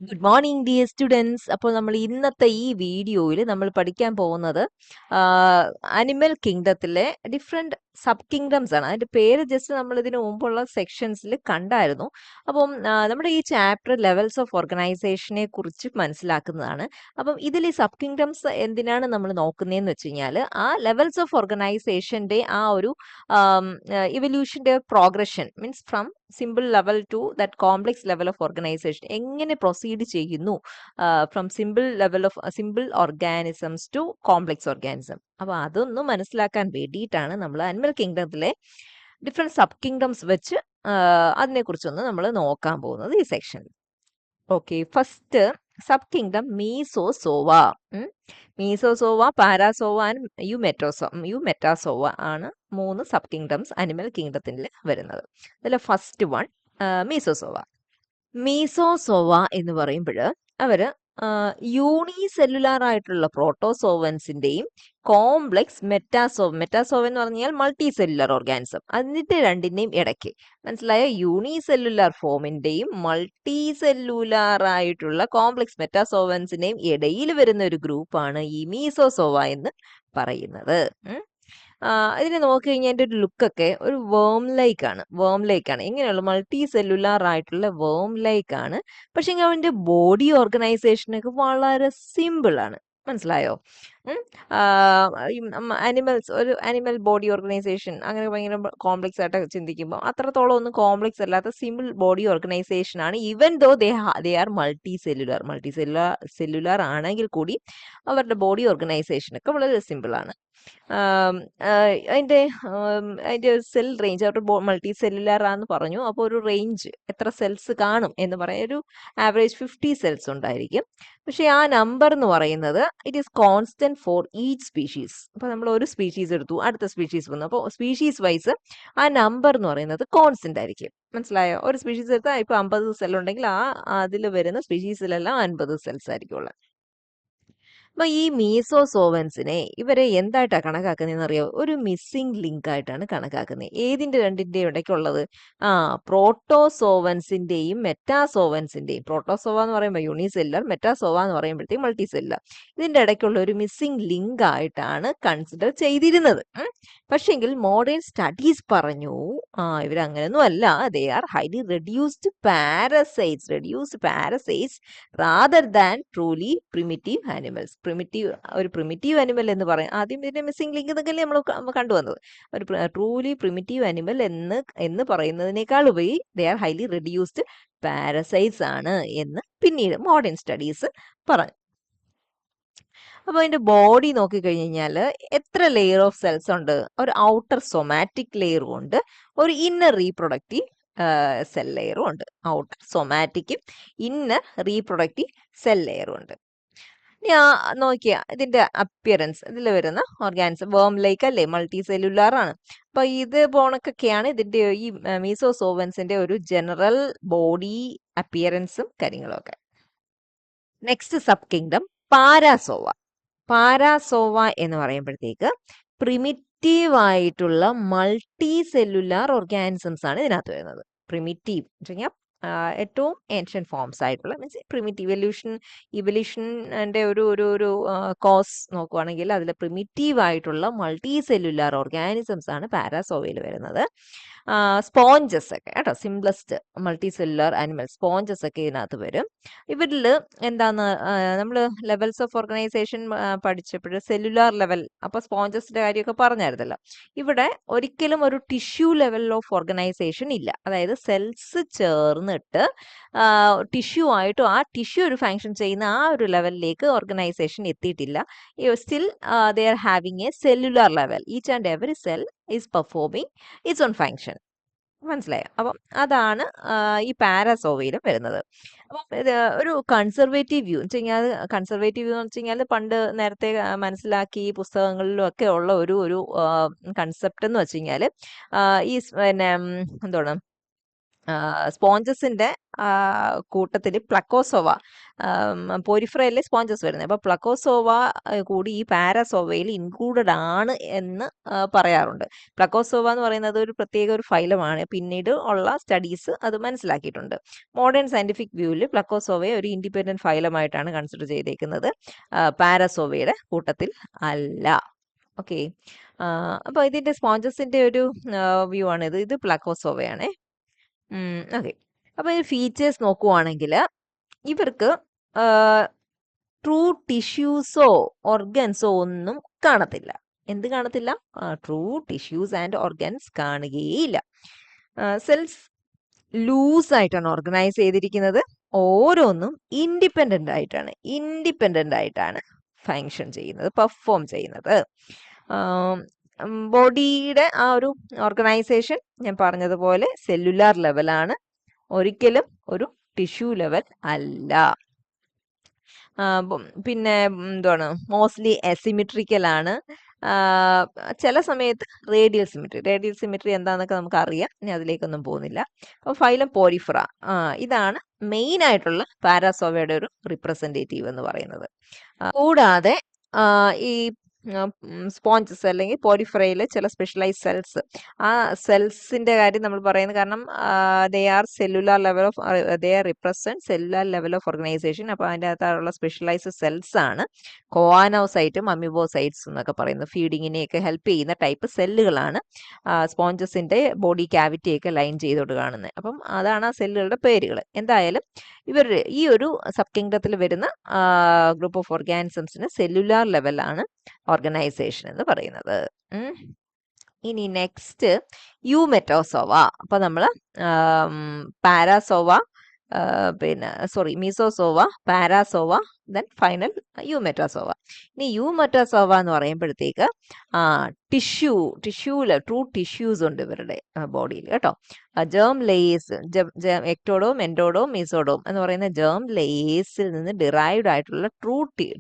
Good morning dear students. അപ്പോൾ നമ്മൾ ഇന്നത്തെ ഈ വീഡിയോയിൽ നമ്മൾ പഠിക്കാൻ പോകുന്നത് അനിമൽ കിങ്ഡത്തിലെ ഡിഫറെൻറ്റ് സബ് കിങ്ഡംസ് ആണ്. അതിൻ്റെ പേര് ജസ്റ്റ് നമ്മൾ ഇതിനു മുമ്പുള്ള സെക്ഷൻസിൽ കണ്ടായിരുന്നു. അപ്പം നമ്മുടെ ഈ ചാപ്റ്റർ ലെവൽസ് ഓഫ് ഓർഗനൈസേഷനെ കുറിച്ച് മനസ്സിലാക്കുന്നതാണ്. അപ്പം ഇതിൽ ഈ സബ് കിങ്ഡംസ് എന്തിനാണ് നമ്മൾ നോക്കുന്നതെന്ന് വെച്ച് കഴിഞ്ഞാൽ ആ ലെവൽസ് ഓഫ് ഓർഗനൈസേഷൻ്റെ ആ ഒരു ഇവല്യൂഷൻ്റെ progression means from simple level to that complex level of organisation എങ്ങനെ പ്രൊസീഡ് ചെയ്യുന്നു from simple organisms to complex organism. അപ്പോൾ അതൊന്നും മനസ്സിലാക്കാൻ വേണ്ടിയിട്ടാണ് നമ്മൾ അനിമൽ കിങ്ഡത്തിലെ ഡിഫറെൻറ്റ് സബ് കിങ്ഡംസ് വെച്ച് അതിനെക്കുറിച്ചൊന്ന് നമ്മൾ നോക്കാൻ പോകുന്നത് ഈ സെക്ഷനിൽ. Okay, first sub kingdom Mesozoa. Mesozoa, Parazoa and Eumetazoa ആണ് 3 സബ് കിങ്ഡംസ് അനിമൽ കിങ്ഡത്തിൽ വരുന്നത്. അതിൽ ഫസ്റ്റ് വൺ മീസോസോവ. മീസോസോവ എന്ന് പറയുമ്പോൾ അവര് യൂണിസെല്ലുലാർ ആയിട്ടുള്ള പ്രോട്ടോസോവൻസിന്റെയും കോംപ്ലെക്സ് മെറ്റാസോവ എന്ന് പറഞ്ഞാൽ മൾട്ടി സെല്ലുലാർ ഓർഗാനിസം, അതിന്റെ രണ്ടിന്റെയും ഇടയ്ക്ക് മനസ്സിലായ യൂണിസെല്ലുലാർ ഫോമിന്റെയും മൾട്ടി സെല്ലുലാർ ആയിട്ടുള്ള കോംപ്ലെക്സ് മെറ്റാസോവൻസിന്റെയും ഇടയിൽ വരുന്ന ഒരു ഗ്രൂപ്പാണ് ഈ മീസോസോവ എന്ന് പറയുന്നത്. ഇതിനെ നോക്കി കഴിഞ്ഞാൽ എൻ്റെ ഒരു ലുക്കൊക്കെ ഒരു വേം ലൈക്ക് ആണ്. ഇങ്ങനെയുള്ള മൾട്ടി സെല്ലുലാർ ആയിട്ടുള്ള വേം ലൈക്ക് ആണ്. പക്ഷെ അവൻ്റെ ബോഡി ഓർഗനൈസേഷനൊക്കെ വളരെ സിമ്പിൾ ആണ്. മനസ്സിലായോ? ഒരു അനിമൽ ബോഡി ഓർഗനൈസേഷൻ അങ്ങനെ ഭയങ്കര കോംപ്ലെക്സ് ആയിട്ട് ചിന്തിക്കുമ്പോൾ അത്രത്തോളം ഒന്നും കോംപ്ലെക്സ് അല്ലാത്ത സിമ്പിൾ ബോഡി ഓർഗനൈസേഷൻ ആണ്. Even though they are multicellular ആണെങ്കിൽ കൂടി അവരുടെ ബോഡി ഓർഗനൈസേഷൻ ഒക്കെ വളരെ സിമ്പിൾ ആണ്. അതിൻ്റെ സെൽ റേഞ്ച് അവരുടെ മൾട്ടി സെല്ലുലാർ ആണെന്ന് പറഞ്ഞു. അപ്പോൾ ഒരു റേഞ്ച് എത്ര സെൽസ് കാണും എന്ന് പറയാം, ഒരു ആവറേജ് 50 സെൽസ് ഉണ്ടായിരിക്കും. പക്ഷേ ആ നമ്പർ എന്ന് പറയുന്നത് it is constant for each species. അപ്പോൾ നമ്മൾ ഒരു സ്പീഷീസ് എടുത്തു, അടുത്ത സ്പീഷീസ് വന്നു, അപ്പോൾ സ്പീഷീസ് വൈസ് ആ നമ്പർ എന്ന് പറയുന്നത് കോൺസ്റ്റന്റ് ആയിരിക്കും. മനസ്സിലായോ? ഒരു സ്പീഷീസ് എടുത്താൽ ഇപ്പോൾ 50 സെൽ ഉണ്ടെങ്കിൽ അതിൽ വരുന്ന സ്പീഷീസിലെല്ലാം 50 സെൽസ് ആയിരിക്കും ഉള്ളത്. അപ്പൊ ഈ മീസോസോവൻസിനെ ഇവരെ എന്തായിട്ടാണ് കണക്കാക്കുന്നതെന്ന് അറിയോ? ഒരു മിസ്സിംഗ് ലിങ്ക് ആയിട്ടാണ് കണക്കാക്കുന്നത്. ഏതിന്റെ രണ്ടിന്റെയും ഇടയ്ക്കുള്ളത്? പ്രോട്ടോസോവൻസിന്റെയും മെറ്റാസോവൻസിന്റെയും. പ്രോട്ടോസോവ എന്ന് പറയുമ്പോൾ യൂണിസെല്ലുലാർ, മെറ്റാസോവ എന്ന് പറയുമ്പോഴത്തേക്കും മൾട്ടി സെല്ലുലാർ. ഇതിന്റെ ഇടയ്ക്കുള്ള ഒരു മിസ്സിംഗ് ലിങ്ക് ആയിട്ടാണ് കൺസിഡർ ചെയ്തിരുന്നത്. പക്ഷെങ്കിൽ മോഡേൺ സ്റ്റഡീസ് പറഞ്ഞു ഇവരങ്ങനെയൊന്നും അല്ല. They are highly reduced parasites rather than truly primitive animals. ഒരു പ്രിമിറ്റീവ് അനിമൽ എന്ന് പറയും. ആദ്യം ഇതിന്റെ മിസ്സിംഗ് ലിങ്ക് എന്നൊക്കെ നമ്മൾ കണ്ടുവന്നത്. ഒരു ട്രൂലി പ്രിമിറ്റീവ് അനിമൽ എന്ന് പറയുന്നതിനേക്കാൾ ഉപരി they are highly reduced parasites ആണ് എന്ന് പിന്നീട് മോഡേൺ സ്റ്റഡീസ് പറഞ്ഞു. അപ്പൊ അതിന്റെ ബോഡി നോക്കിക്കഴിഞ്ഞ് കഴിഞ്ഞാൽ എത്ര ലെയർ ഓഫ് സെൽസ് ഉണ്ട്? ഒരു ഔട്ടർ സൊമാറ്റിക് ലെയറും ഉണ്ട്, ഒരു ഇന്നർ റീപ്രൊഡക്റ്റീവ് സെൽ ലെയറും ഉണ്ട്. ഔട്ടർ സൊമാറ്റിക്കും ഇന്നർ റീപ്രൊഡക്റ്റീവ് സെൽ ലെയറും ഉണ്ട്. നോക്കിയ ഇതിന്റെ അപ്പിയറൻസ്, ഇതിൽ വരുന്ന ഓർഗാനിസം വേം ലൈക്ക് അല്ലേ, മൾട്ടി സെല്ലുലാർ ആണ്. അപ്പൊ ഇത് പോണക്കൊക്കെയാണ് ഇതിന്റെ ഈ മീസോസോവൻസിന്റെ ഒരു ജനറൽ ബോഡി അപ്പിയറൻസും കാര്യങ്ങളും ഒക്കെ. Next sub kingdom Parazoa. Parazoa എന്ന് പറയുമ്പോഴത്തേക്ക് പ്രിമിറ്റീവ് ആയിട്ടുള്ള മൾട്ടി സെല്ലുലാർ ഓർഗാനിസംസ് ആണ് ഇതിനകത്ത് വരുന്നത്. പ്രിമിറ്റീവ് എന്ന് വെച്ചാൽ ഏറ്റവും ഏൻഷ്യൻ ഫോംസ് ആയിട്ടുള്ള മീൻസ് പ്രിമിറ്റീവ് ഇവല്യൂഷൻ്റെ ഒരു കോസ് നോക്കുവാണെങ്കിൽ അതിൽ പ്രിമിറ്റീവ് ആയിട്ടുള്ള മൾട്ടി സെല്ലുലാർ ഓർഗാനിസംസ് ആണ് പാരാസോവയിൽ വരുന്നത്. സ്പോഞ്ചസ് ഒക്കെ കേട്ടോ, simplest multi cellular animal sponges ഒക്കെ ഇതിനകത്ത് വരും. ഇവരിൽ എന്താന്ന് നമ്മൾ ലെവൽസ് ഓഫ് ഓർഗനൈസേഷൻ പഠിച്ചപ്പോൾ സെല്ലുലാർ ലെവൽ, അപ്പോൾ സ്പോഞ്ചസിന്റെ കാര്യമൊക്കെ പറഞ്ഞായിരുന്നല്ലോ. ഇവിടെ ഒരിക്കലും ഒരു ടിഷ്യൂ ലെവൽ ഓഫ് ഓർഗനൈസേഷൻ ഇല്ല. അതായത് സെൽസ് ചേർന്നിട്ട് ടിഷ്യൂ ആയിട്ടും ആ ടിഷ്യൂ ഒരു ഫങ്ഷൻ ചെയ്യുന്ന ആ ഒരു ലെവലിലേക്ക് ഓർഗനൈസേഷൻ എത്തിയിട്ടില്ല. Still they are having A cellular level. Each and every cell is performing it's on function. മനസ്സിലായോ? അപ്പം അതാണ് ഈ പാരാസോവയിലും വരുന്നത്. അപ്പം ഇത് ഒരു കൺസർവേറ്റീവ് വ്യൂ എന്ന് വെച്ച് കഴിഞ്ഞാൽ, കൺസർവേറ്റീവ് വ്യൂ എന്ന് വെച്ച് കഴിഞ്ഞാൽ പണ്ട് നേരത്തെ മനസ്സിലാക്കി പുസ്തകങ്ങളിലും ഒക്കെ ഉള്ള ഒരു കൺസെപ്റ്റ് എന്ന് വെച്ച് കഴിഞ്ഞാൽ ഈ പിന്നെ എന്താണ് സ്പോഞ്ചസിന്റെ കൂട്ടത്തിൽ പ്ലക്കോസോവ, പോരിഫറയിലെ സ്പോഞ്ചസ് വരുന്നത്. അപ്പോൾ പ്ലക്കോസോവ കൂടി ഈ പാരാസോവയിൽ ഇൻക്ലൂഡഡ് ആണ് എന്ന് പറയാറുണ്ട്. പ്ലക്കോസോവ എന്ന് പറയുന്നത് ഒരു പ്രത്യേക ഒരു ഫൈലമാണ്. പിന്നീട് ഉള്ള സ്റ്റഡീസ് അത് മനസ്സിലാക്കിയിട്ടുണ്ട്. മോഡേൺ സയന്റിഫിക് വ്യൂവിൽ പ്ലക്കോസോവയെ ഒരു ഇൻഡിപെൻഡന്റ് ഫൈലമായിട്ടാണ് കൺസിഡർ ചെയ്തേക്കുന്നത്, പാരാസോവയുടെ കൂട്ടത്തിൽ അല്ല. ഓക്കെ, അപ്പോൾ ഇതിന്റെ സ്പോഞ്ചസിന്റെ ഒരു വ്യൂ ആണ് ഇത്. ഇത് പ്ലക്കോസോവയാണേ. ഓക്കെ, അപ്പോൾ ഈ ഫീച്ചേഴ്സ് നോക്കുവാണെങ്കിൽ ഇവർക്ക് ട്രൂ ടിഷ്യൂസോ ഓർഗൻസോ ഒന്നും കാണത്തില്ല. എന്ത് കാണത്തില്ല? ട്രൂ ടിഷ്യൂസ് ആൻഡ് ഓർഗൻസ് കാണുകയില്ല. സെൽസ് ലൂസ് ആയിട്ടാണ് ഓർഗനൈസ് ചെയ്തിരിക്കുന്നത്. ഓരോന്നും ഇൻഡിപെൻഡന്റ് ആയിട്ടാണ് ഫങ്ഷൻ ചെയ്യുന്നത്, പെർഫോം ചെയ്യുന്നത്. ബോഡിയുടെ ആ ഒരു ഓർഗനൈസേഷൻ ഞാൻ പറഞ്ഞതുപോലെ സെല്ലുലാർ ലെവലാണ്, ഒരിക്കലും ഒരു ടിഷ്യൂ ലെവൽ അല്ല. പിന്നെ എന്താണ്, മോസ്റ്റ്ലി അസിമെട്രിക്കൽ ആണ്. ചില സമയത്ത് റേഡിയൽ സിമെട്രി എന്താണെന്നൊക്കെ നമുക്ക് അറിയാം, ഇനി അതിലേക്കൊന്നും പോകുന്നില്ല. അപ്പോൾ ഫൈലം പോരിഫറ, ഇതാണ് മെയിൻ ആയിട്ടുള്ള പാരാസോവയുടെ ഒരു റിപ്രസെൻറ്റേറ്റീവ് എന്ന് പറയുന്നത്. കൂടാതെ ഈ സ്പോഞ്ചസ് അല്ലെങ്കിൽ പോരിഫറയിലെ ചില സ്പെഷ്യലൈസ് സെൽസ്, ആ സെൽസിന്റെ കാര്യം നമ്മൾ പറയുന്നത് കാരണം they are represent cellular level of organisation. അപ്പോൾ അതിൻ്റെ അകത്തുള്ള സ്പെഷ്യലൈസ്ഡ് സെൽസ് ആണ് കോവാനോസൈറ്റും അമിബോസൈറ്റ്സ് എന്നൊക്കെ പറയുന്നത്. ഫീഡിങ്ങിനെയൊക്കെ ഹെൽപ്പ് ചെയ്യുന്ന ടൈപ്പ് സെല്ലുകളാണ് സ്പോഞ്ചസിന്റെ ബോഡി ക്യാവിറ്റിയൊക്കെ ലൈൻ ചെയ്തോട്ട് കാണുന്നത്. അപ്പം അതാണ് ആ സെല്ലുകളുടെ പേരുകൾ. എന്തായാലും ഇവർ ഈ ഒരു സബ് കിങ്ഡത്തിൽ വരുന്ന ഗ്രൂപ്പ് ഓഫ് ഓർഗാനിസംസിന് സെല്ലുലാർ ലെവലാണ് ഓർഗനൈസേഷൻ എന്ന് പറയുന്നത്. ഇനി നെക്സ്റ്റ് യൂമെറ്റോസോവ. അപ്പൊ നമ്മൾ പാരാസോവ, മീസോസോവ, പാരാസോവ, ദെൻ ഫൈനൽ യൂമെറ്റോസോവ. ഇനി യൂമെറ്റോസോവ എന്ന് പറയുമ്പോഴത്തേക്ക് ട്രൂ ടിഷ്യൂസ് ഉണ്ട് ഇവരുടെ ബോഡിയിൽ കേട്ടോ. Germ layers, ectoderm, endoderm, mesoderm എന്ന് പറയുന്ന ജേം ലേയേഴ്സിൽ നിന്ന് ഡിറൈവ്ഡ് ആയിട്ടുള്ള ട്രൂ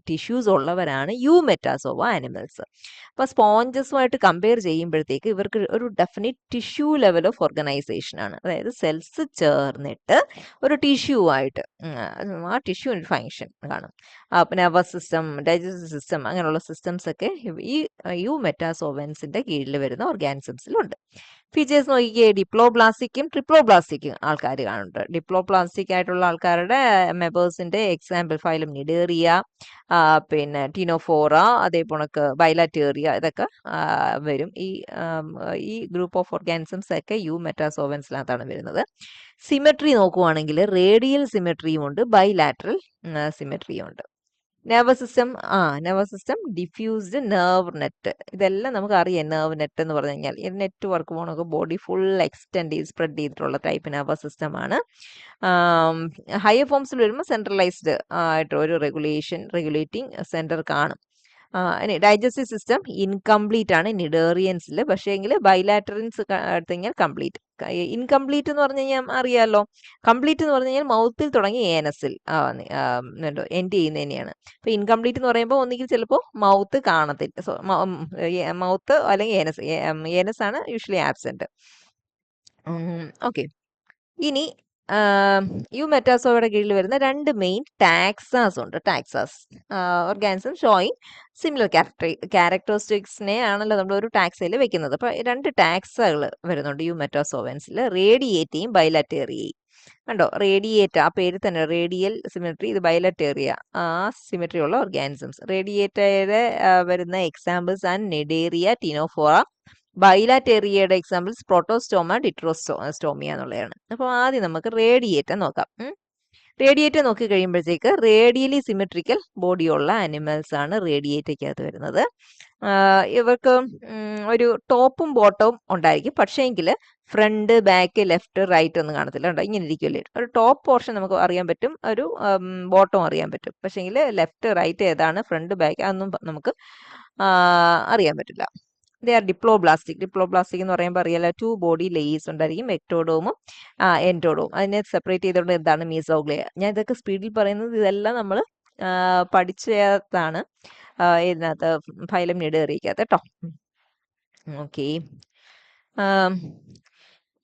ടിഷ്യൂസ് ഉള്ളവരാണ് യൂമെറ്റാസോവ ആനിമൽസ്. അപ്പോൾ സ്പോഞ്ചസുമായിട്ട് കമ്പയർ ചെയ്യുമ്പോഴത്തേക്ക് ഇവർക്ക് ഒരു definite tissue level of organisation ആണ്. അതായത് സെൽസ് ചേർന്നിട്ട് ഒരു ടിഷ്യൂ ആയിട്ട് ആ ടിഷ്യൂവിന് ഫങ്ഷൻ കാണും. നെർവസ് സിസ്റ്റം, ഡൈജസ്റ്റീവ് സിസ്റ്റം, അങ്ങനെയുള്ള സിസ്റ്റംസ് ഒക്കെ ഈ യൂമെറ്റാസോവൻസിന്റെ കീഴിൽ വരുന്ന ഓർഗാനിസംസിലുണ്ട്. ഫീച്ചേഴ്സ് നോക്കിയേ, ഡിപ്ലോബ്ലാസ്റ്റിക്കും ട്രിപ്ലോബ്ലാസ്റ്റിക്കും ആൾക്കാർ കാണുന്നുണ്ട്. ഡിപ്ലോബ്ലാസ്റ്റിക് ആയിട്ടുള്ള ആൾക്കാരുടെ മെമ്പേഴ്സിന്റെ എക്സാമ്പിൾ ഫൈലം നിഡേറിയ, പിന്നെ ടീനോഫോറ, അതേപോലെ ബൈലാറ്റേറിയ, ഇതൊക്കെ വരും. ഈ ഗ്രൂപ്പ് ഓഫ് ഓർഗാനിസംസ് ഒക്കെ യൂമെറ്റാസോവൻസിനകത്താണ് വരുന്നത്. സിമെട്രി നോക്കുവാണെങ്കിൽ റേഡിയൽ സിമെട്രിയും ഉണ്ട്, ബൈലാറ്ററൽ സിമെട്രിയും ഉണ്ട്. Nervous system diffused nerve net, ഇതെല്ലാം നമുക്ക് അറിയാം. നെർവ് നെറ്റ് എന്ന് പറഞ്ഞു കഴിഞ്ഞാൽ ഈ നെറ്റ് വർക്ക് പോകണമൊക്കെ ബോഡി ഫുൾ സ്പ്രെഡ് ചെയ്തിട്ടുള്ള ടൈപ്പ് നെർവസ് സിസ്റ്റം ആണ്. ഹയർ ഫോംസിൽ വരുമ്പോൾ സെൻട്രലൈസ്ഡ് ആയിട്ട് ഒരു റെഗുലേറ്റിംഗ് സെന്റർ കാണും. ഇനി ഡൈജസ്റ്റീവ് സിസ്റ്റം ഇൻകംപ്ലീറ്റ് ആണ് നിഡേറിയൻസിൽ, പക്ഷേ എങ്കിൽ ബൈലാറ്ററിൻസ് എടുത്തു കഴിഞ്ഞാൽ കംപ്ലീറ്റ്. ഇൻകംപ്ലീറ്റ് എന്ന് പറഞ്ഞു കഴിഞ്ഞാൽ അറിയാമല്ലോ, കംപ്ലീറ്റ് എന്ന് പറഞ്ഞു കഴിഞ്ഞാൽ മൗത്തിൽ തുടങ്ങി ഏനസിൽ എൻഡ് ചെയ്യുന്നതന്നെയാണ്. അപ്പൊ ഇൻകംപ്ലീറ്റ് എന്ന് പറയുമ്പോൾ ഒന്നുകിൽ ചിലപ്പോൾ മൗത്ത് കാണത്തില്ല, മൗത്ത് അല്ലെങ്കിൽ ഏനസ് ആണ് യൂഷ്വലി ആബ്സെന്റ്. ഓക്കെ, ഇനി യൂമെറ്റാസോവയുടെ കീഴിൽ വരുന്ന രണ്ട് മെയിൻ ടാക്സാസ് ഉണ്ട്. ഓർഗാനിസം ഷോയിങ് സിമിലർ ക്യാരക്ടറിസ്റ്റിക്സിനെ ആണല്ലോ നമ്മൾ ഒരു ടാക്സയിൽ വെക്കുന്നത്. അപ്പൊ രണ്ട് ടാക്സകൾ വരുന്നുണ്ട് യൂമെറ്റാസോവൻസിൽ, റേഡിയേറ്റയും ബൈലാറ്റേറിയയും. കണ്ടോ, റേഡിയേറ്റ, ആ പേര് തന്നെ റേഡിയൽ സിമെട്രി, ഇത് ബൈലാറ്റേറിയ, ആ സിമെട്രി ഉള്ള ഓർഗാനിസംസ്. റേഡിയേറ്റയുടെ വരുന്ന എക്സാമ്പിൾസ് ആൻഡ് നിഡേറിയ, ടീനോഫോറ. ബൈലാറ്റേറിയയുടെ എക്സാമ്പിൾസ് പ്രോട്ടോസ്റ്റോമ, ഡിട്രോസ്റ്റോമിയ എന്നുള്ളതാണ്. അപ്പോൾ ആദ്യം നമുക്ക് റേഡിയേറ്റ നോക്കാം. റേഡിയേറ്റ നോക്കി കഴിയുമ്പോഴത്തേക്ക് റേഡിയലി സിമെട്രിക്കൽ ബോഡിയുള്ള ആനിമൽസ് ആണ് റേഡിയേറ്റയ്ക്കകത്ത് വരുന്നത്. ഇവർക്ക് ഒരു ടോപ്പും ബോട്ടവും ഉണ്ടായിരിക്കും, പക്ഷേങ്കിൽ ഫ്രണ്ട്, ബാക്ക്, ലെഫ്റ്റ്, റൈറ്റ് ഒന്നും കാണത്തില്ല. ഉണ്ടോ, ഇങ്ങനെ ഇരിക്കുമല്ലേ. ഒരു ടോപ്പ് പോർഷൻ നമുക്ക് അറിയാൻ പറ്റും, ഒരു ബോട്ടം അറിയാൻ പറ്റും, പക്ഷേങ്കിൽ ലെഫ്റ്റ്, റൈറ്റ് ഏതാണ്, ഫ്രണ്ട്, ബാക്ക് അതൊന്നും നമുക്ക് അറിയാൻ പറ്റില്ല. ദേ ആർ ഡിപ്ലോബ്ലാസ്റ്റിക് എന്ന് പറയുമ്പോൾ അറിയാലോ, 2 ബോഡി ലേയേഴ്സ് ഉണ്ടായിരിക്കും, എക്ടോഡോമും എൻഡോഡോമും. അതിനെ സെപ്പറേറ്റ് ചെയ്തുകൊണ്ട് എന്താണ് മീസോഗ്ലിയ. ഞാൻ ഇതൊക്കെ സ്പീഡിൽ പറയുന്നത്, ഇതെല്ലാം നമ്മൾ പഠിച്ചതാണ് ഇതിനകത്ത് ഫൈലം നിഡേറിയക്കകത്ത് കേട്ടോ. ഓക്കെ,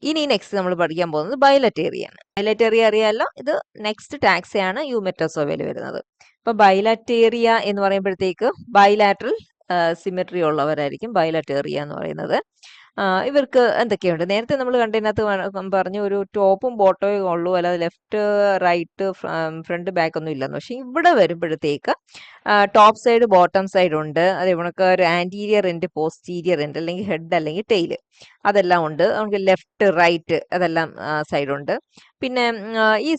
ഇനി നെക്സ്റ്റ് നമ്മൾ പഠിക്കാൻ പോകുന്നത് ബൈലറ്റേറിയ ആണ്. ബൈലറ്റേറിയ അറിയാമല്ലോ, ഇത് നെക്സ്റ്റ് ടാക്സയാണ് യൂമെറ്റോസോവയിൽ വരുന്നത്. അപ്പൊ ബൈലറ്റേറിയ എന്ന് പറയുമ്പോഴത്തേക്ക് ബൈലാറ്ററൽ സിമെട്രി ഉള്ളവരായിരിക്കും ബൈലറ്റേറിയ എന്ന് പറയുന്നത്. ഇവർക്ക് എന്തൊക്കെയുണ്ട്, നേരത്തെ നമ്മൾ കണ്ടതിനകത്ത് പറഞ്ഞു ഒരു ടോപ്പും ബോട്ടോയും ഉള്ളൂ, അല്ലാതെ ലെഫ്റ്റ് റൈറ്റ് ഫ്രണ്ട് ബാക്ക് ഒന്നും ഇല്ലെന്ന്. പക്ഷെ ഇവിടെ വരുമ്പോഴത്തേക്ക് ടോപ്പ് സൈഡ് ബോട്ടം സൈഡ് ഉണ്ട്. അത് ഇവർക്ക് ഒരു ആന്റീരിയർ എൻഡ് പോസ്റ്റീരിയർ എൻഡ് അല്ലെങ്കിൽ ഹെഡ് അല്ലെങ്കിൽ ടെയിൽ അതെല്ലാം ഉണ്ട്. നമുക്ക് ലെഫ്റ്റ് റൈറ്റ് അതെല്ലാം സൈഡ് ഉണ്ട്. പിന്നെ ഈ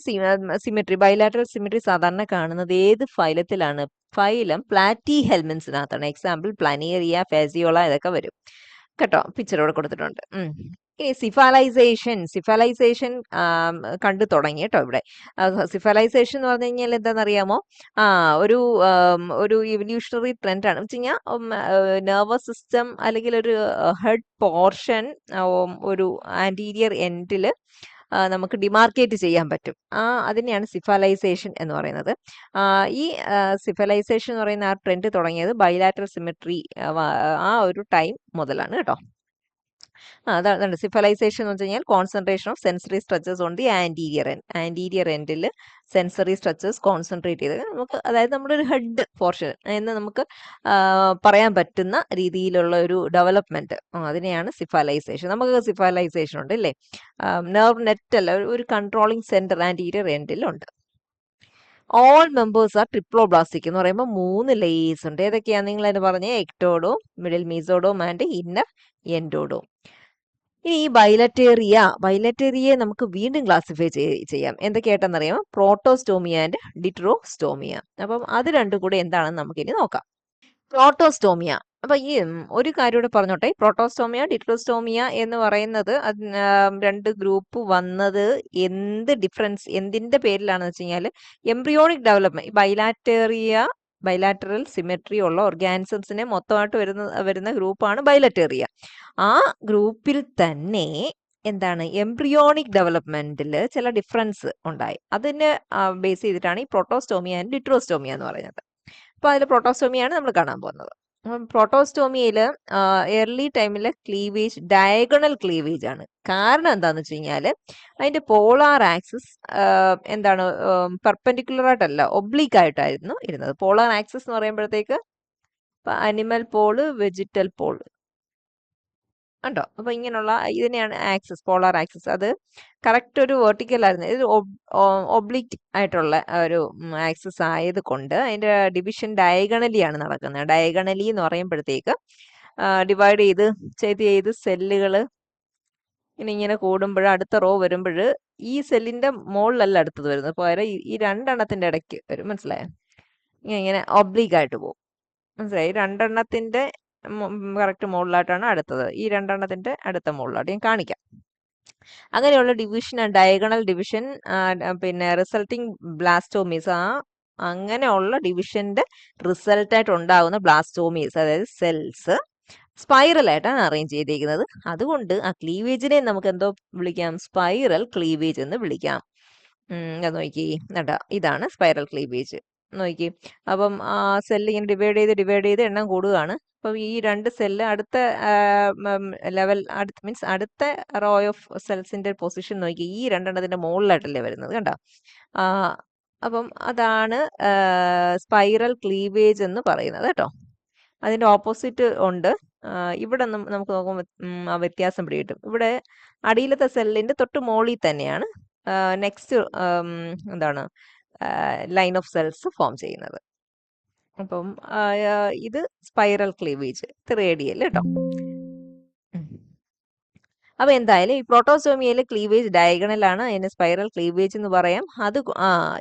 സിമെട്രി ബൈലാറ്ററൽ സിമെട്രി സാധാരണ കാണുന്നത് ഏത് ഫൈലത്തിലാണ്? ഫൈലം പ്ലാറ്റി ഹെൽമിൻസിനകത്താണ്. എക്സാമ്പിൾ പ്ലാനേറിയ, ഫാസിയോള ഇതൊക്കെ വരും കേട്ടോ. പിക്ചർ ഇവിടെ കൊടുത്തിട്ടുണ്ട്. ഇനി സിഫലൈസേഷൻ കണ്ടു തുടങ്ങി കേട്ടോ ഇവിടെ. സിഫലൈസേഷൻ എന്ന് പറഞ്ഞു കഴിഞ്ഞാൽ എന്താണെന്നറിയാമോ? ഒരു ഒരു ഇവല്യൂഷണറി ട്രെൻഡ് ആണ് വെച്ച് കഴിഞ്ഞാൽ നെർവസ് സിസ്റ്റം അല്ലെങ്കിൽ ഒരു ഹെഡ് പോർഷൻ ഒരു ആന്റീരിയർ എൻഡിൽ നമുക്ക് ഡിമാർക്കേറ്റ് ചെയ്യാൻ പറ്റും. അതിനെയാണ് സിഫലൈസേഷൻ എന്ന് പറയുന്നത്. ഈ സിഫലൈസേഷൻ എന്ന് പറയുന്ന ആ ട്രെൻഡ് തുടങ്ങിയത് ബൈലാറ്ററൽ സിമെട്രി ആ ഒരു ടൈം മുതലാണ് കേട്ടോ. അതാണ് സിഫലൈസേഷൻ എന്ന് വെച്ച് കഴിഞ്ഞാൽ concentration of sensory structures on the anterior എൻഡിൽ സെൻസറി സ്ട്രക്ചേഴ്സ് കോൺസെൻട്രേറ്റ് ചെയ്ത് നമുക്ക്, അതായത് നമ്മുടെ ഒരു ഹെഡ് പോർഷൻ എന്ന് നമുക്ക് പറയാൻ പറ്റുന്ന രീതിയിലുള്ള ഒരു ഡെവലപ്മെന്റ്, അതിനെയാണ് സിഫലൈസേഷൻ. നമുക്ക് സിഫലൈസേഷൻ ഉണ്ട് അല്ലേ, നെർവ് നെറ്റ് അല്ല, ഒരു കൺട്രോളിങ് സെന്റർ ആന്റീരിയർ എൻഡിലുണ്ട്. ഓൾ മെമ്പേഴ്സ് ആർ ട്രിപ്ലോബ്ലാസ്റ്റിക് എന്ന് പറയുമ്പോൾ 3 ലേയേഴ്സ് ഉണ്ട്. ഏതൊക്കെയാണ് നിങ്ങൾ എന്ന് പറഞ്ഞ ectoderm, middle mesoderm and inner endoderm. ഇനി ഈ ബൈലറ്റേറിയയെ നമുക്ക് വീണ്ടും ക്ലാസിഫൈ ചെയ്യാം. എന്തൊക്കെയായിട്ടെന്നറിയാമോ? Protostomia and Deuterostomia. അപ്പം അത് രണ്ടും കൂടെ എന്താണെന്ന് നമുക്കിനി നോക്കാം. പ്രോട്ടോസ്റ്റോമിയ. അപ്പൊ ഈ ഒരു കാര്യം കൂടെ പറഞ്ഞോട്ടെ. പ്രോട്ടോസ്റ്റോമിയ, ഡിട്രോസ്റ്റോമിയ എന്ന് പറയുന്നത് രണ്ട് ഗ്രൂപ്പ് വന്നത് എന്തിന്റെ പേരിലാണെന്ന് വെച്ച് കഴിഞ്ഞാൽ എംബ്രിയോണിക് ഡെവലപ്മെന്റ്. ബൈലാറ്ററൽ സിമെട്രി ഉള്ള ഓർഗാനിസംസിനെ മൊത്തമായിട്ട് വരുന്ന ഗ്രൂപ്പാണ് ബൈലറ്റേറിയ. ആ ഗ്രൂപ്പിൽ തന്നെ എന്താണ് എംബ്രിയോണിക് ഡെവലപ്മെന്റിൽ ചില ഡിഫറൻസ് ഉണ്ടായി. അതിനെ ബേസ് ചെയ്തിട്ടാണ് ഈ പ്രോട്ടോസ്റ്റോമിയ ആൻഡ് ഡിട്രോസ്റ്റോമിയ എന്ന് പറയുന്നത്. അപ്പൊ അതിൽ പ്രോട്ടോസ്റ്റോമിയാണ് നമ്മൾ കാണാൻ പോകുന്നത്. പ്രോട്ടോസ്റ്റോമിയയിൽ എർലി ടൈമിലെ ക്ലീവേജ് ഡയഗണൽ ക്ലീവേജ് ആണ്. കാരണം എന്താന്ന് വെച്ച് കഴിഞ്ഞാൽ അതിന്റെ പോളാർ ആക്സിസ് എന്താണ് പെർപെൻഡിക്കുലർ ആയിട്ടല്ല, ഒബ്ലീക്ക് ആയിട്ടായിരുന്നു ഇരുന്നത്. പോളാർ ആക്സിസ് എന്ന് പറയുമ്പോഴത്തേക്ക് അനിമൽ പോള്, വെജിറ്റൽ പോള് ഉണ്ടോ. അപ്പൊ ഇങ്ങനെയുള്ള ഇതിനെയാണ് ആക്സിസ്, പോളാർ ആക്സിസ്. അത് കറക്റ്റ് ഒരു വെർട്ടിക്കൽ ആയിരുന്നു. ഇത് ഒബ്ലിക് ആയിട്ടുള്ള ഒരു ആക്സിസ് ആയത് കൊണ്ട് അതിന്റെ ഡിവിഷൻ ഡയഗണലി ആണ് നടക്കുന്നത്. ഡയഗണലി എന്ന് പറയുമ്പോഴത്തേക്ക് ഡിവൈഡ് ചെയ്ത് സെല്ലുകൾ ഇങ്ങനെ കൂടുമ്പോൾ അടുത്ത റോ വരുമ്പോൾ ഈ സെല്ലിന്റെ മുകളിലല്ല അടുത്തത് വരുന്നത്, പകരം ഈ രണ്ടെണ്ണത്തിന്റെ ഇടയ്ക്ക് വരും. മനസ്സിലായോ? ഇങ്ങനെ ഒബ്ലിക് ആയിട്ട് പോകും. മനസ്സിലായി? രണ്ടെണ്ണത്തിന്റെ കറക്റ്റ് മുകളിലായിട്ടാണ് അടുത്തത്, ഈ രണ്ടെണ്ണത്തിന്റെ അടുത്ത മുകളിലായിട്ട് ഞാൻ കാണിക്കാം. അങ്ങനെയുള്ള ഡിവിഷൻ, ഡയഗണൽ ഡിവിഷൻ, പിന്നെ റിസൾട്ടിങ് ബ്ലാസ്റ്റോമീസ്, അങ്ങനെയുള്ള ഡിവിഷന്റെ റിസൾട്ടായിട്ട് ഉണ്ടാകുന്ന ബ്ലാസ്റ്റോമീസ്, അതായത് സെൽസ് സ്പൈറൽ ആയിട്ടാണ് അറേഞ്ച് ചെയ്തിരിക്കുന്നത്. അതുകൊണ്ട് ആ ക്ലീവേജിനെ നമുക്ക് എന്തോ വിളിക്കാം? സ്പൈറൽ ക്ലീവേജ് എന്ന് വിളിക്കാം. നോക്കി കേട്ടോ, ഇതാണ് സ്പൈറൽ ക്ലീവേജ്. നോക്കി, അപ്പം ആ സെല്ല് ഇങ്ങനെ ഡിവൈഡ് ചെയ്ത് എണ്ണം കൂടുകയാണ്. അപ്പം ഈ രണ്ട് സെല്ല് അടുത്ത ലെവൽ, മീൻസ് അടുത്ത റോ ഓഫ് സെൽസിന്റെ പൊസിഷൻ നോക്കി, ഈ രണ്ടെണ്ണത്തിന്റെ മുകളിലായിട്ടല്ലേ വരുന്നത്, കണ്ടോ? അപ്പം അതാണ് സ്പൈറൽ ക്ലീവേജ് എന്ന് പറയുന്നത് കേട്ടോ. അതിന്റെ ഓപ്പോസിറ്റ് ഉണ്ട്. ഇവിടെ നമുക്ക് നോക്കുമ്പോൾ വ്യത്യാസം പിടികിട്ടും. ഇവിടെ അടിയിലത്തെ സെല്ലിന്റെ തൊട്ട് മുകളിൽ തന്നെയാണ് നെക്സ്റ്റ് എന്താണ് ലൈൻ ഓഫ് സെൽസ് ഫോം ചെയ്യുന്നത്. അപ്പം ഇത് സ്പൈറൽ ക്ലീവേജ്, ഇത് റേഡിയൽ കേട്ടോ. അപ്പൊ എന്തായാലും ഈ പ്രോട്ടോസോമിയയിൽ ക്ലീവേജ് ഡയഗണൽ ആണ്, അതിന് സ്പൈറൽ ക്ലീവേജ് എന്ന് പറയാം.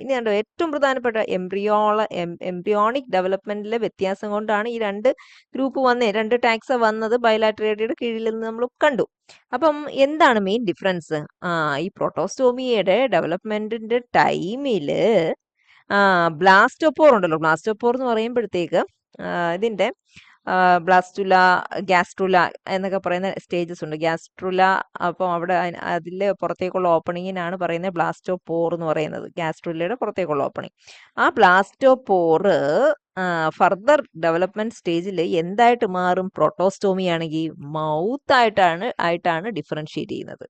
ഇനി കണ്ടോ, ഏറ്റവും പ്രധാനപ്പെട്ട എംബ്രിയോണിക് ഡെവലപ്മെന്റിലെ വ്യത്യാസം കൊണ്ടാണ് ഈ രണ്ട് ഗ്രൂപ്പ് രണ്ട് ടാക്സ വന്നത് ബൈലാറ്ററേഡിയുടെ കീഴിൽ നിന്ന് നമ്മൾ കണ്ടു. അപ്പം എന്താണ് മെയിൻ ഡിഫറൻസ്? ഈ പ്രോട്ടോസ്റ്റോമിയയുടെ ഡെവലപ്മെന്റിന്റെ ടൈമില് ബ്ലാസ്റ്റോപോർ ഉണ്ടല്ലോ. ബ്ലാസ്റ്റോപോർ എന്ന് പറയുമ്പോഴത്തേക്ക് ഇതിന്റെ ബ്ലാസ്റ്റുല, ഗ്യാസ്ട്രുല എന്നൊക്കെ പറയുന്ന സ്റ്റേജസ് ഉണ്ട്. ഗ്യാസ്ട്രുല, അപ്പം അവിടെ അതിലെ പുറത്തേക്കുള്ള ഓപ്പണിങ്ങിനാണ് പറയുന്നത് ബ്ലാസ്റ്റോപോർ എന്ന് പറയുന്നത്. ഗ്യാസ്ട്രുലയുടെ പുറത്തേക്കുള്ള ഓപ്പണിങ്. ആ ബ്ലാസ്റ്റോപോറ് ഫർദർ ഡെവലപ്മെന്റ് സ്റ്റേജിൽ എന്തായിട്ട് മാറും? പ്രോട്ടോസ്റ്റോമി ആണെങ്കിൽ മൗത്ത് ആയിട്ടാണ് ഡിഫറൻഷിയേറ്റ് ചെയ്യുന്നത്.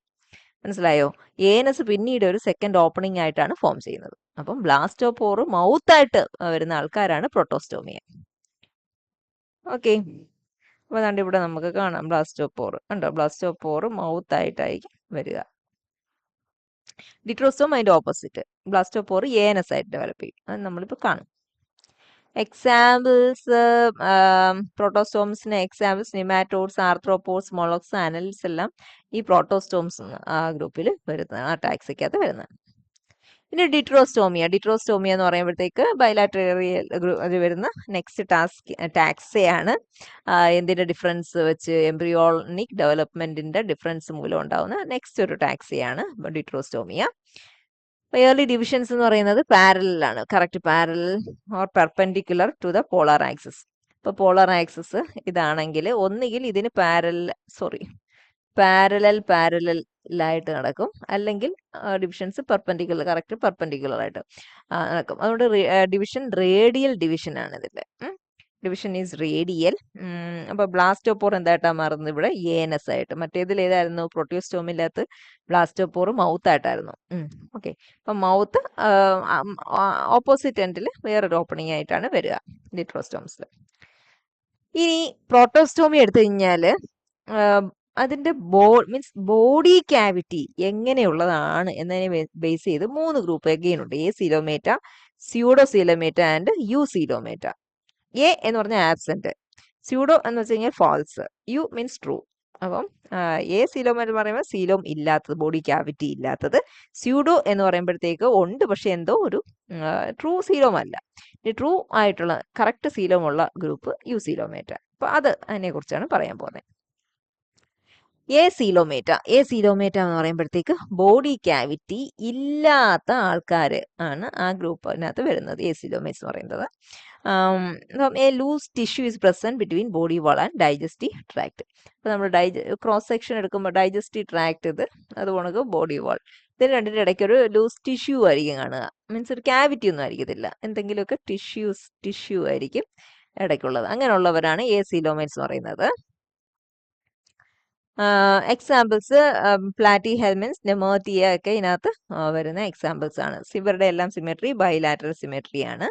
മനസ്സിലായോ? ഏനസ് പിന്നീട് ഒരു സെക്കൻഡ് ഓപ്പണിംഗ് ആയിട്ടാണ് ഫോം ചെയ്യുന്നത്. അപ്പം ബ്ലാസ്റ്റോപോർ മൗത്തായിട്ട് വരുന്ന ആൾക്കാരാണ് പ്രൊട്ടോസ്റ്റോമിയ. ഓക്കെ, അപ്പോൾ അതുകൊണ്ട് ഇവിടെ നമുക്ക് കാണാം ബ്ലാസ്റ്റോപോർ ഉണ്ടോ, ബ്ലാസ്റ്റോപോർ മൗത്തായിട്ടായിരിക്കും വരിക. ഡിട്രോസ്റ്റോം അതിന്റെ ഓപ്പോസിറ്റ്, ബ്ലാസ്റ്റോപോർ ഏനസ് ആയിട്ട് ഡെവലപ്പ് ചെയ്യും. അത് നമ്മളിപ്പോൾ കാണും. എക്സാമ്പിൾസ് പ്രോട്ടോസ്റ്റോംസിന് എക്സാമ്പിൾസ് നിമാറ്റോഡ്സ്, ആർത്രോപോഡ്സ്, മൊളക്സ്, അനലിസ് എല്ലാം ഈ പ്രോട്ടോസ്റ്റോംസ് ആ ഗ്രൂപ്പിൽ വരുന്നതാണ്, ആ ടാക്സിക്കകത്ത് വരുന്നതാണ്. പിന്നെ ഡിട്രോസ്റ്റോമിയ എന്ന് പറയുമ്പോഴത്തേക്ക് ബൈലാറ്ററേറിയൽ അത് വരുന്ന നെക്സ്റ്റ് ടാക്സയാണ്. എന്തിന്റെ ഡിഫറൻസ് വെച്ച്, എംബ്രിയോണിക് ഡെവലപ്മെന്റിന്റെ ഡിഫറൻസ് മൂലം ഉണ്ടാവുന്ന നെക്സ്റ്റ് ഒരു ടാക്സിയാണ് ഡിട്രോസ്റ്റോമിയ. ഏർലി ഡിവിഷൻസ് എന്ന് പറയുന്നത് പാരലലാണ്, correct parallel or perpendicular to the polar axis. ഇപ്പോൾ പോളാർ ആക്സിസ് ഇതാണെങ്കിൽ ഒന്നുകിൽ ഇതിന് പാരലലായിട്ട് നടക്കും, അല്ലെങ്കിൽ ഡിവിഷൻസ് പെർപെൻഡിക്കുലർ, കറക്റ്റ് പെർപെൻഡിക്കുലർ ആയിട്ട് നടക്കും. അതുകൊണ്ട് ഡിവിഷൻ റേഡിയൽ ഡിവിഷൻ ആണ് ഇതിന്റെ. Division is radial. അപ്പോൾ ബ്ലാസ്റ്റോപോർ എന്തായിട്ടാണ് മാറുന്നത് ഇവിടെ? ഏനസ് ആയിട്ട്. മറ്റേതിൽ ഏതായിരുന്നു? പ്രൊട്ടിയോസ്റ്റോമിനകത്ത് ബ്ലാസ്റ്റോപോർ മൗത്ത് ആയിട്ടായിരുന്നു. ഓക്കെ, അപ്പം മൗത്ത് ഓപ്പോസിറ്റ് എൻഡിൽ വേറൊരു ഓപ്പണിംഗ് ആയിട്ടാണ് വരിക ഡിട്രോസ്റ്റോംസിൽ. ഇനി പ്രോട്ടോസ്റ്റോമി എടുത്തു കഴിഞ്ഞാൽ അതിന്റെ മീൻസ് ബോഡി ക്യാവിറ്റി എങ്ങനെയുള്ളതാണ് എന്നതിനെ ബേസ് ചെയ്ത് 3 ഗ്രൂപ്പ് അഗെയിൻ ഉണ്ട്. Acoelomate, pseudocoelomate and eucoelomate. A എന്ന് പറഞ്ഞാൽ ആബ്സെന്റ്, സ്യൂഡോ എന്ന് വെച്ച് കഴിഞ്ഞാൽ ഫാൾസ്, യു മീൻസ് ട്രൂ. അപ്പം എ സീലോം എന്ന് പറയുമ്പോൾ സീലോം ഇല്ലാത്തത്, ബോഡി ക്യാവിറ്റി ഇല്ലാത്തത്. സ്യൂഡോ എന്ന് പറയുമ്പോഴത്തേക്ക് ഉണ്ട്, പക്ഷെ എന്തോ ഒരു ട്രൂ സീലോം അല്ല. ട്രൂ ആയിട്ടുള്ള കറക്റ്റ് സീലോം ഉള്ള ഗ്രൂപ്പ് യു സീലോമേറ്റ. അപ്പൊ അതിനെ കുറിച്ചാണ് പറയാൻ പോകുന്നത്. എ സീലോമേറ്റ എന്ന് പറയുമ്പോഴത്തേക്ക് ബോഡി ക്യാവിറ്റി ഇല്ലാത്ത ആൾക്കാർ ആണ് ആ ഗ്രൂപ്പിനകത്ത് വരുന്നത്, എ സീലോമേറ്റ്സ് എന്ന് പറയുന്നത്. A loose tissue is present between body wall and digestive tract. അപ്പോൾ നമ്മൾ ക്രോസ് സെക്ഷൻ എടുക്കുമ്പോൾ ഡൈജസ്റ്റീവ് ട്രാക്ട് ഇത്, അതുകൊണ്ട് ബോഡി വാൾ, ഇതിന് രണ്ടിൻ്റെ ഇടയ്ക്ക് ഒരു ലൂസ് ടിഷ്യൂ ആയിരിക്കും കാണുക. മീൻസ് ഒരു ക്യാവിറ്റി ഒന്നും ആയിരിക്കത്തില്ല, എന്തെങ്കിലുമൊക്കെ ടിഷ്യൂ ആയിരിക്കും ഇടയ്ക്കുള്ളത്. അങ്ങനെയുള്ളവരാണ് എ സീലോമേറ്റ്സ് എന്ന് പറയുന്നത്. എക്സാമ്പിൾസ് പ്ലാറ്റി ഹെൽമിൻസ്, നെമോത്തിയ ഒക്കെ ഇതിനകത്ത് വരുന്ന എക്സാമ്പിൾസ് ആണ്. ഇവരുടെ എല്ലാം സിമെട്രി ബൈലാറ്ററൽ സിമെട്രി ആണ്.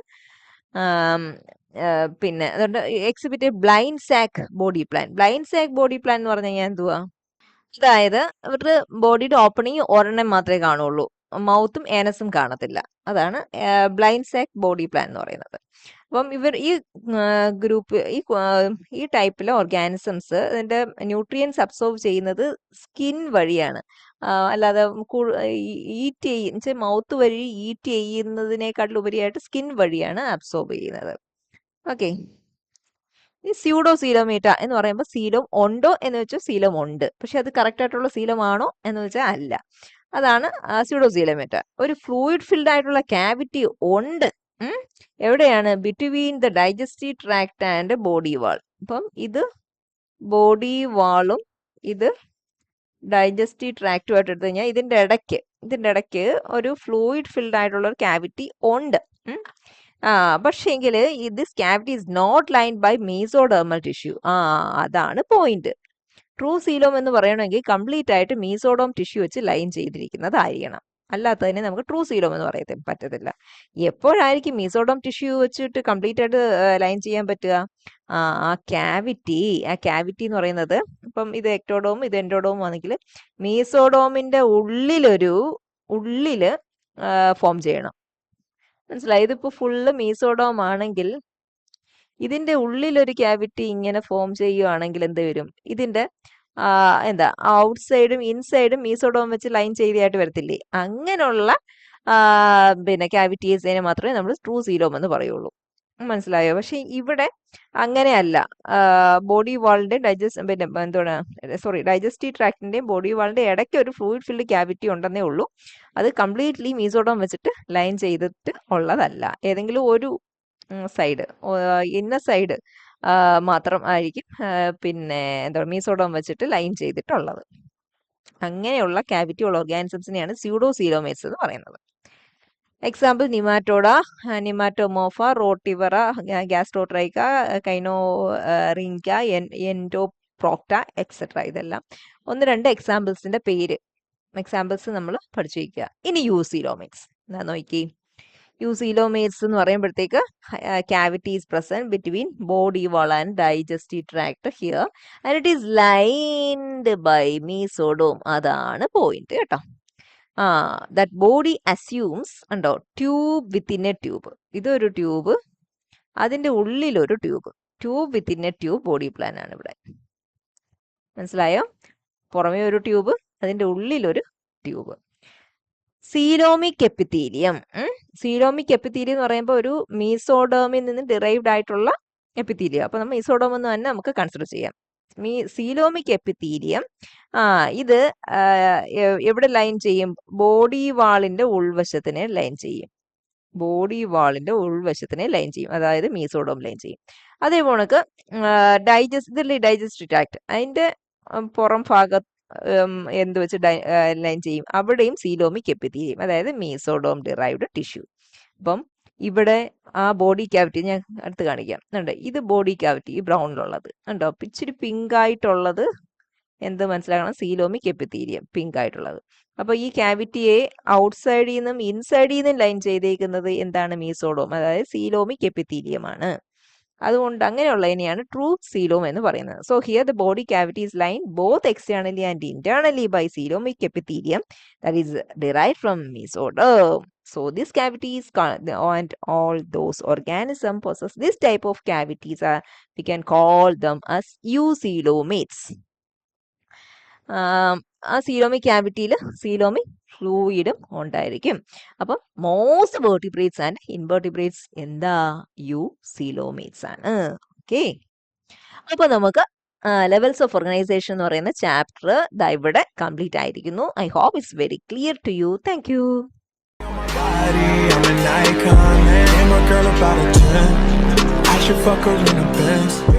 പിന്നെ അതുകൊണ്ട് exhibit blind sac body plan. Blind sac body plan എന്ന് പറഞ്ഞു കഴിഞ്ഞാൽ എന്തുവാ? അതായത് ഇവരുടെ ബോഡിയുടെ ഓപ്പണിംഗ് ഒരെണ്ണം മാത്രമേ കാണുള്ളൂ, മൗത്തും ഏനസും കാണത്തില്ല. അതാണ് ബ്ലൈൻഡ് സാക്ക് ബോഡി പ്ലാൻ എന്ന് പറയുന്നത്. അപ്പം ഈ ഗ്രൂപ്പ് ഈ ടൈപ്പിലെ ഓർഗാനിസംസ് അതിന്റെ ന്യൂട്രിയൻസ് അബ്സോർവ് ചെയ്യുന്നത് സ്കിൻ വഴിയാണ്, അല്ലാതെ മൗത്ത് വഴി ഈറ്റ് ചെയ്യുന്നതിനേക്കാട്ടിൽ ഉപരിയായിട്ട് സ്കിൻ വഴിയാണ് അബ്സോർബ് ചെയ്യുന്നത്. ഓക്കെ, ഈ സ്യൂഡോ സീലോമീറ്റ എന്ന് പറയുമ്പോൾ സീലോം ഉണ്ടോ എന്ന് വെച്ചാൽ സീലോം ഉണ്ട്, പക്ഷെ അത് കറക്റ്റ് ആയിട്ടുള്ള സീലോം ആണോ എന്ന് വെച്ചാൽ അല്ല. അതാണ് സ്യൂഡോ സീലോമീറ്റ. ഒരു ഫ്ലൂയിഡ് ഫിൽഡ് ആയിട്ടുള്ള ക്യാവിറ്റി ഉണ്ട്, എവിടെയാണ്? Between the digestive tract and body വാൾ. അപ്പം ഇത് ബോഡി വാളും ഇത് ഡൈജസ്റ്റീവ് ട്രാക്റ്റുമായിട്ട് എടുത്തു കഴിഞ്ഞാൽ ഇതിന്റെ ഇടയ്ക്ക് ഒരു ഫ്ലൂയിഡ് ഫിൽഡ് ആയിട്ടുള്ള ഒരു ക്യാവിറ്റി ഉണ്ട്. പക്ഷേങ്കിൽ this cavity is not lined by mesodermal tissue. അതാണ് പോയിന്റ്. ട്രൂ സീലോം എന്ന് പറയണമെങ്കിൽ കംപ്ലീറ്റ് ആയിട്ട് മീസോഡോം ടിഷ്യൂ വെച്ച് ലൈൻ ചെയ്തിരിക്കുന്നതായിരിക്കണം, അല്ലാത്തതിനെ നമുക്ക് ട്രൂ സീലോം എന്ന് പറയാൻ പറ്റത്തില്ല. എപ്പോഴായിരിക്കും മീസോഡോം ടിഷ്യൂ വെച്ചിട്ട് കംപ്ലീറ്റ് ആയിട്ട് ലൈൻ ചെയ്യാൻ പറ്റുക? ആ ക്യാവിറ്റി എന്ന് പറയുന്നത്, ഇപ്പം ഇത് എക്ടോഡോമും ഇത് എൻഡോഡോമും ആണെങ്കിൽ മീസോഡോമിന്റെ ഉള്ളില് ഫോം ചെയ്യണം. മനസ്സിലായി? ഇതിപ്പോ ഫുള്ള് മീസോഡോം ആണെങ്കിൽ ഇതിന്റെ ഉള്ളിലൊരു ക്യാവിറ്റി ഇങ്ങനെ ഫോം ചെയ്യുകയാണെങ്കിൽ എന്ത് വരും? ഇതിന്റെ ഔട്ട്സൈഡും ഇൻസൈഡും മീസോഡോം വെച്ച് ലൈൻ ചെയ്തതായിട്ട് വരത്തില്ലേ? അങ്ങനെയുള്ള പിന്നെ ക്യാവിറ്റീസിനെ മാത്രമേ നമ്മൾ ട്രൂ സീലോം എന്ന് പറയുള്ളൂ. മനസ്സിലായോ? പക്ഷെ ഇവിടെ അങ്ങനെയല്ല. ബോഡി വാളിന്റെ ഡൈജസ്റ്റീവ് ട്രാക്ടിന്റെയും ബോഡി വാളിന്റെ ഇടയ്ക്ക് ഒരു ഫ്ലൂയിഡ് ഫിൽഡ് ക്യാവിറ്റി ഉണ്ടെന്നേ ഉള്ളൂ. അത് കംപ്ലീറ്റ്ലി മീസോഡോം വെച്ചിട്ട് ലൈൻ ചെയ്തിട്ട് ഉള്ളതല്ല. ഏതെങ്കിലും ഒരു സൈഡ്, ഇന്നർ സൈഡ് മാത്രം ആയിരിക്കും പിന്നെ മീസോഡോം വെച്ചിട്ട് ലൈൻ ചെയ്തിട്ടുള്ളത്. അങ്ങനെയുള്ള ക്യാവിറ്റി ഉള്ള ഓർഗാനിസംസിനെയാണ് സ്യൂഡോ സീലോമേറ്റ്സ് എന്ന് പറയുന്നത്. Example Nematoda, Nematomorpha, Rotifera, Gastrotricha, Kinorhyncha, Endoprocta etcetera. ഇതെല്ലാം 1-2 എക്സാമ്പിൾസിന്റെ പേര്. എക്സാമ്പിൾസ് നമ്മൾ പഠിച്ചു വയ്ക്കുക. ഇനി യൂസീലോമേറ്റ്സ് എന്താ നോക്കി. യൂസീലോമേറ്റ്സ് എന്ന് പറയുമ്പോഴത്തേക്ക് cavity is present between body wall and digestive tract here and it is lined by mesodome. അതാണ് പോയിന്റ് കേട്ടോ. that body assumes ഉണ്ടോ ട്യൂബ് വിത്തിൻ എ ട്യൂബ്. ഇതൊരു ട്യൂബ്, അതിന്റെ ഉള്ളിലൊരു tube. Tube within A tube body plan ആണ് ഇവിടെ. മനസ്സിലായോ? പുറമേ ഒരു ട്യൂബ്, അതിന്റെ ഉള്ളിലൊരു tube. Coelomic epithelium. Coelomic epithelium എന്ന് പറയുമ്പോൾ ഒരു മീസോഡേമിൽ നിന്ന് ഡിറൈവ്ഡ് ആയിട്ടുള്ള എപ്പിത്തീലിയം. അപ്പൊ നമ്മൾ മീസോഡോം എന്ന് തന്നെ നമുക്ക് കൺസിഡർ ചെയ്യാം. സീലോമിക് എപ്പിത്തീലിയം ഇത് എവിടെ ലൈൻ ചെയ്യും? ബോഡി വാളിന്റെ ഉൾവശത്തിനെ ലൈൻ ചെയ്യും. ബോഡി വാളിന്റെ ഉൾവശത്തിനെ ലൈൻ ചെയ്യും, അതായത് മീസോഡോം ലൈൻ ചെയ്യും. അതേപോലെ ഡൈജസ്റ്റീവ് ട്രാക്ട്, അതിന്റെ പുറം ഭാഗത്ത് എന്ത് വെച്ച് ലൈൻ ചെയ്യും? അവിടെയും സീലോമിക് എപ്പിത്തീലിയം, അതായത് മീസോഡോം ഡിറൈവ്ഡ് ടിഷ്യൂ. അപ്പം ഇവിടെ ആ ബോഡി ക്യാവിറ്റി ഞാൻ അടുത്ത് കാണിക്കാം. ഉണ്ട്, ഇത് ബോഡി ക്യാവിറ്റി, ഈ ബ്രൗണിലുള്ളത് ഉണ്ടോ, ഇച്ചിരി പിങ്ക് ആയിട്ടുള്ളത് എന്ത് മനസ്സിലാക്കണം? സീലോമിക് എപ്പിത്തീലിയം, പിങ്ക് ആയിട്ടുള്ളത്. അപ്പൊ ഈ ക്യാവിറ്റിയെ ഔട്ട്സൈഡിൽ നിന്നും ഇൻസൈഡിൽ നിന്നും ലൈൻ ചെയ്തേക്കുന്നത് എന്താണ്? മീസോഡോം, അതായത് സീലോമിക് എപ്പിത്തീലിയം ആണ്. അതുകൊണ്ട് അങ്ങനെയുള്ളതിനെയാണ് ട്രൂ സീലോം എന്ന് പറയുന്നത്. So here the body cavity is line both externally and internally by coelomic epithelium that is derived from mesoderm. So this cavities and all those organisms possess this type of cavities we can call them as eucoelomates. ആ coelomic ക്യാവിറ്റിയിൽ coelomic ഫ്ലൂയിഡും ഉണ്ടായിരിക്കും. അപ്പം most vertebrates and invertebrates എന്താ? യൂസീലോമേറ്റ്സ് ആണ്. Okay, അപ്പൊ നമുക്ക് levels of organisation എന്ന് പറയുന്ന chapter ഇവിടെ കംപ്ലീറ്റ് ആയിരിക്കുന്നു. I hope it's very clear to you. Thank you. I'm an icon, man. I'm a girl about a 10. I should fuck her in a Benz.